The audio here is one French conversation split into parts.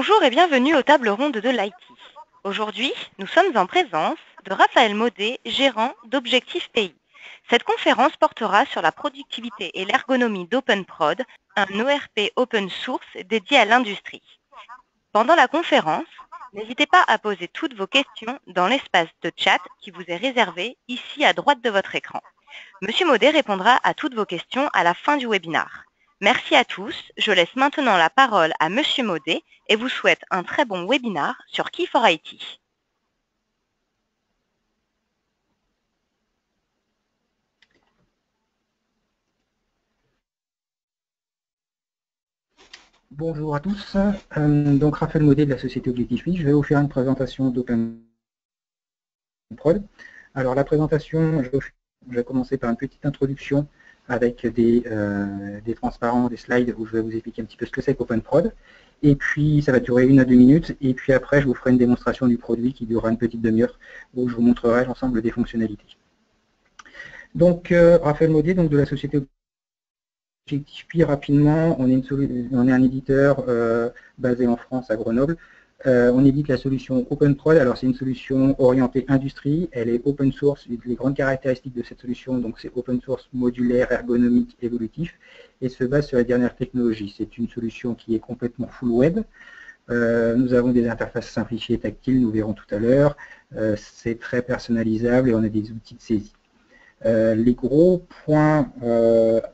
Bonjour et bienvenue aux tables rondes de l'IT. Aujourd'hui, nous sommes en présence de Raphaël Maudet, gérant d'Objectif Pays. Cette conférence portera sur la productivité et l'ergonomie d'OpenProd, un ERP open source dédié à l'industrie. Pendant la conférence, n'hésitez pas à poser toutes vos questions dans l'espace de chat qui vous est réservé ici à droite de votre écran. Monsieur Maudet répondra à toutes vos questions à la fin du webinaire. Merci à tous. Je laisse maintenant la parole à Monsieur Maudet et vous souhaite un très bon webinaire sur Key4IT. Bonjour à tous, donc Raphaël Maudet de la société Objectif Pays. Je vais vous faire une présentation d'OpenProd. Alors la présentation, je vais commencer par une petite introduction avec des transparents, des slides où je vais vous expliquer un petit peu ce que c'est qu'OpenProd. Et puis ça va durer 1 à 2 minutes, et puis après je vous ferai une démonstration du produit qui durera une petite demi-heure où je vous montrerai l'ensemble des fonctionnalités. Donc Raphaël Maudet, donc de la société Objectif Pays, rapidement, on est un éditeur basé en France, à Grenoble. On édite la solution OpenProd. Alors c'est une solution orientée industrie, elle est open source. Les grandes caractéristiques de cette solution, donc c'est open source, modulaire, ergonomique, évolutif, et se base sur les dernières technologies. C'est une solution qui est complètement full web. Nous avons des interfaces simplifiées tactiles, nous verrons tout à l'heure. C'est très personnalisable et on a des outils de saisie. Les gros points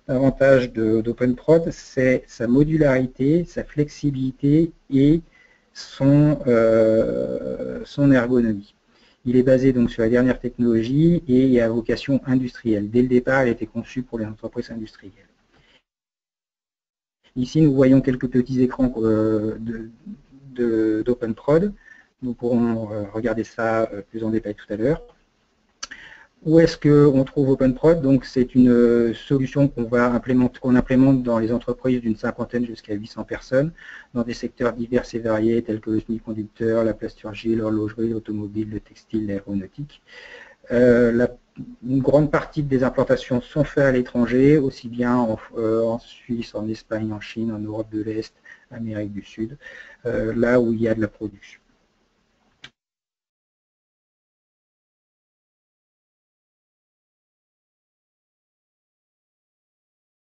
avantages d'OpenProd, c'est sa modularité, sa flexibilité et son ergonomie. Il est basé donc sur la dernière technologie et il a vocation industrielle. Dès le départ, il a été conçu pour les entreprises industrielles. Ici, nous voyons quelques petits écrans d'OpenProd. Nous pourrons regarder ça plus en détail tout à l'heure. Où est-ce qu'on trouve OpenProd? Donc c'est une solution qu'on implémente dans les entreprises d'une cinquantaine jusqu'à 800 personnes, dans des secteurs divers et variés tels que le semi-conducteur, la plasturgie, l'horlogerie, l'automobile, le textile, l'aéronautique. Une grande partie des implantations sont faites à l'étranger, aussi bien en Suisse, en Espagne, en Chine, en Europe de l'Est, Amérique du Sud, là où il y a de la production.